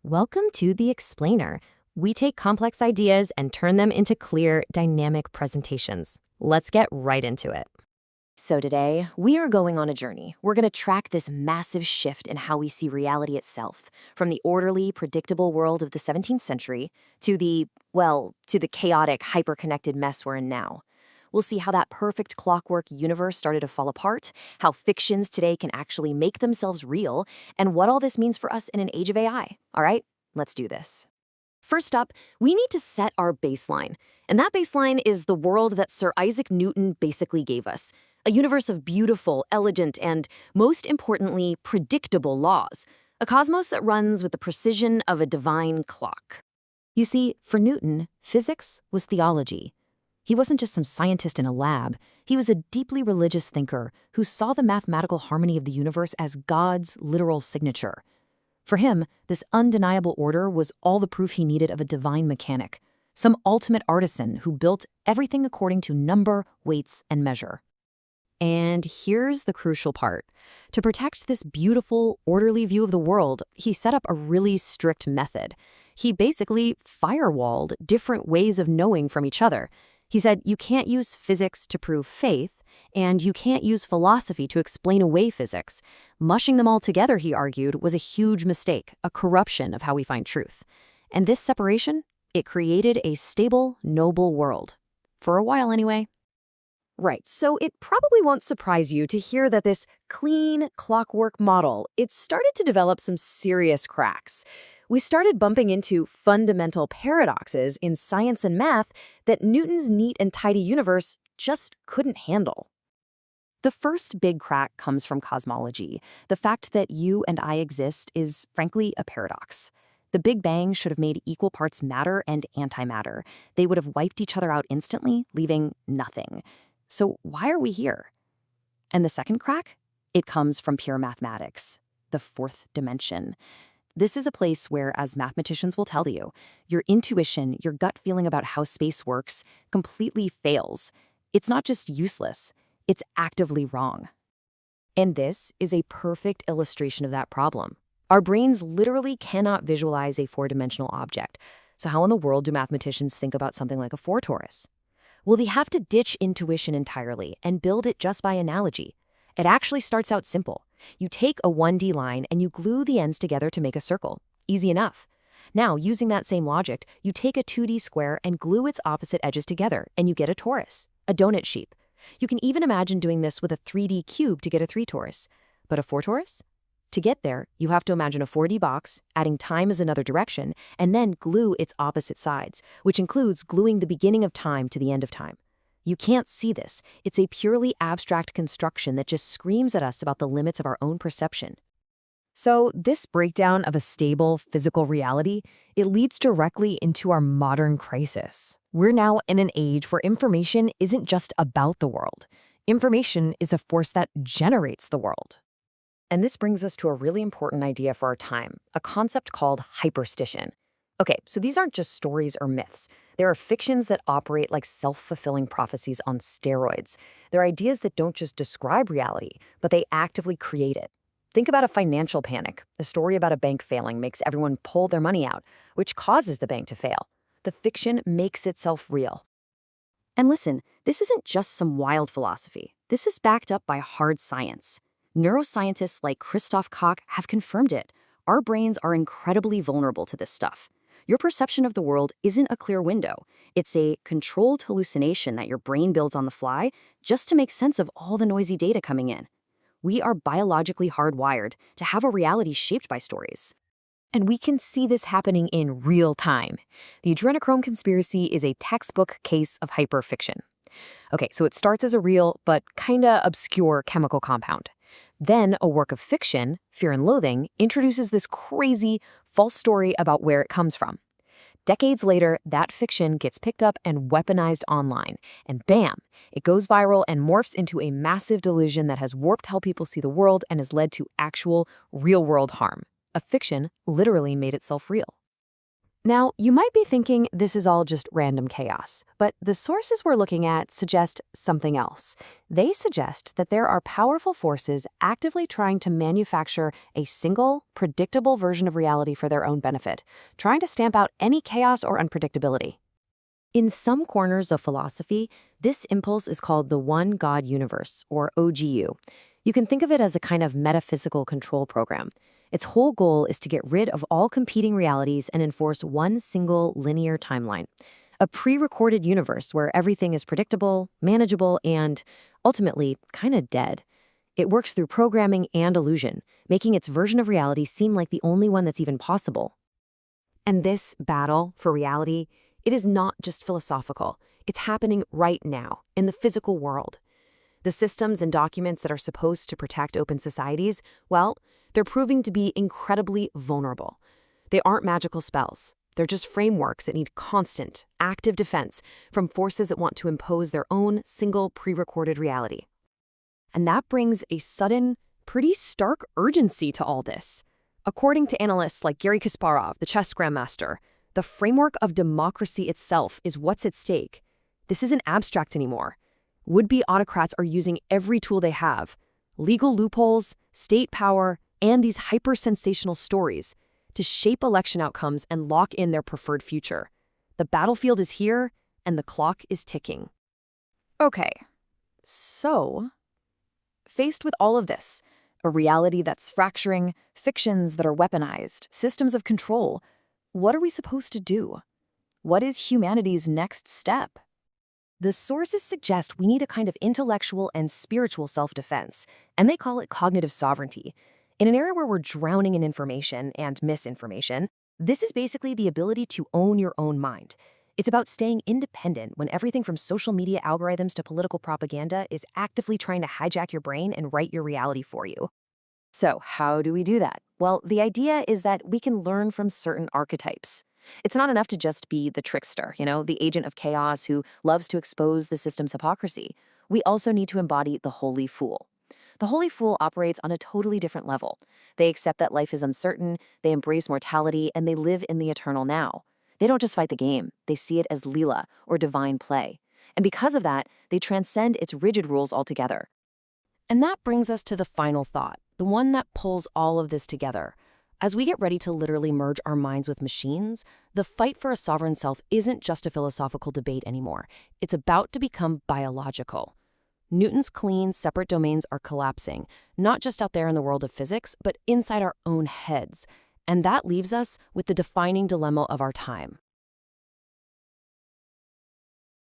Welcome to The Explainer. We take complex ideas and turn them into clear, dynamic presentations. Let's get right into it. So today, we are going on a journey. We're going to track this massive shift in how we see reality itself, from the orderly, predictable world of the 17th century to the chaotic, hyper-connected mess we're in now. We'll see how that perfect clockwork universe started to fall apart, how fictions today can actually make themselves real, and what all this means for us in an age of AI. All right, let's do this. First up, we need to set our baseline. And that baseline is the world that Sir Isaac Newton basically gave us. A universe of beautiful, elegant, and, most importantly, predictable laws. A cosmos that runs with the precision of a divine clock. You see, for Newton, physics was theology. He wasn't just some scientist in a lab. He was a deeply religious thinker who saw the mathematical harmony of the universe as God's literal signature. For him, this undeniable order was all the proof he needed of a divine mechanic, some ultimate artisan who built everything according to number, weights, and measure. And here's the crucial part. To protect this beautiful, orderly view of the world, he set up a really strict method. He basically firewalled different ways of knowing from each other. He said you can't use physics to prove faith, and you can't use philosophy to explain away physics. Mushing them all together, he argued, was a huge mistake, a corruption of how we find truth. And this separation, it created a stable, noble world. For a while, anyway. Right, so it probably won't surprise you to hear that this clean clockwork model, it started to develop some serious cracks. We started bumping into fundamental paradoxes in science and math that Newton's neat and tidy universe just couldn't handle. The first big crack comes from cosmology. The fact that you and I exist is, frankly, a paradox. The Big Bang should have made equal parts matter and antimatter. They would have wiped each other out instantly, leaving nothing. So why are we here? And the second crack? It comes from pure mathematics, the fourth dimension. This is a place where, as mathematicians will tell you, your intuition, your gut feeling about how space works, completely fails. It's not just useless, it's actively wrong. And this is a perfect illustration of that problem. Our brains literally cannot visualize a four-dimensional object. So how in the world do mathematicians think about something like a four-torus? Well, they have to ditch intuition entirely and build it just by analogy. It actually starts out simple. You take a 1D line and you glue the ends together to make a circle. Easy enough. Now, using that same logic, you take a 2D square and glue its opposite edges together, and you get a torus, a donut shape. You can even imagine doing this with a 3D cube to get a 3-torus. But a 4-torus? To get there, you have to imagine a 4D box, adding time as another direction, and then glue its opposite sides, which includes gluing the beginning of time to the end of time. You can't see this. It's a purely abstract construction that just screams at us about the limits of our own perception. So this breakdown of a stable physical reality, it leads directly into our modern crisis. We're now in an age where information isn't just about the world. Information is a force that generates the world. And this brings us to a really important idea for our time, a concept called hyperstition. Okay, so these aren't just stories or myths. There are fictions that operate like self-fulfilling prophecies on steroids. They're ideas that don't just describe reality, but they actively create it. Think about a financial panic. A story about a bank failing makes everyone pull their money out, which causes the bank to fail. The fiction makes itself real. And listen, this isn't just some wild philosophy. This is backed up by hard science. Neuroscientists like Christoph Koch have confirmed it. Our brains are incredibly vulnerable to this stuff. Your perception of the world isn't a clear window. It's a controlled hallucination that your brain builds on the fly just to make sense of all the noisy data coming in. We are biologically hardwired to have a reality shaped by stories. And we can see this happening in real time. The adrenochrome conspiracy is a textbook case of hyperfiction. Okay, so it starts as a real but kinda obscure chemical compound. Then a work of fiction, Fear and Loathing, introduces this crazy, false story about where it comes from. Decades later, that fiction gets picked up and weaponized online, and bam, it goes viral and morphs into a massive delusion that has warped how people see the world and has led to actual, real-world harm. A fiction literally made itself real. Now, you might be thinking this is all just random chaos, but the sources we're looking at suggest something else. They suggest that there are powerful forces actively trying to manufacture a single, predictable version of reality for their own benefit, trying to stamp out any chaos or unpredictability. In some corners of philosophy, this impulse is called the One God Universe, or OGU. You can think of it as a kind of metaphysical control program. Its whole goal is to get rid of all competing realities and enforce one single linear timeline. A pre-recorded universe where everything is predictable, manageable, and, ultimately, kind of dead. It works through programming and illusion, making its version of reality seem like the only one that's even possible. And this battle for reality, it is not just philosophical. It's happening right now, in the physical world. The systems and documents that are supposed to protect open societies, well, they're proving to be incredibly vulnerable. They aren't magical spells. They're just frameworks that need constant, active defense from forces that want to impose their own single pre-recorded reality. And that brings a sudden, pretty stark urgency to all this. According to analysts like Garry Kasparov, the chess grandmaster, the framework of democracy itself is what's at stake. This isn't abstract anymore. Would-be autocrats are using every tool they have, legal loopholes, state power, and these hyper-sensational stories to shape election outcomes and lock in their preferred future. The battlefield is here, and the clock is ticking. Okay, so, faced with all of this, a reality that's fracturing, fictions that are weaponized, systems of control, what are we supposed to do? What is humanity's next step? The sources suggest we need a kind of intellectual and spiritual self-defense, and they call it cognitive sovereignty. In an era where we're drowning in information and misinformation, this is basically the ability to own your own mind. It's about staying independent when everything from social media algorithms to political propaganda is actively trying to hijack your brain and write your reality for you. So, how do we do that? Well, the idea is that we can learn from certain archetypes. It's not enough to just be the trickster, the agent of chaos who loves to expose the system's hypocrisy. We also need to embody the holy fool. The holy fool operates on a totally different level. They accept that life is uncertain, they embrace mortality, and they live in the eternal now. They don't just fight the game, they see it as Leela, or divine play. And because of that, they transcend its rigid rules altogether. And that brings us to the final thought, the one that pulls all of this together. As we get ready to literally merge our minds with machines, the fight for a sovereign self isn't just a philosophical debate anymore. It's about to become biological. Newton's clean, separate domains are collapsing, not just out there in the world of physics, but inside our own heads. And that leaves us with the defining dilemma of our time.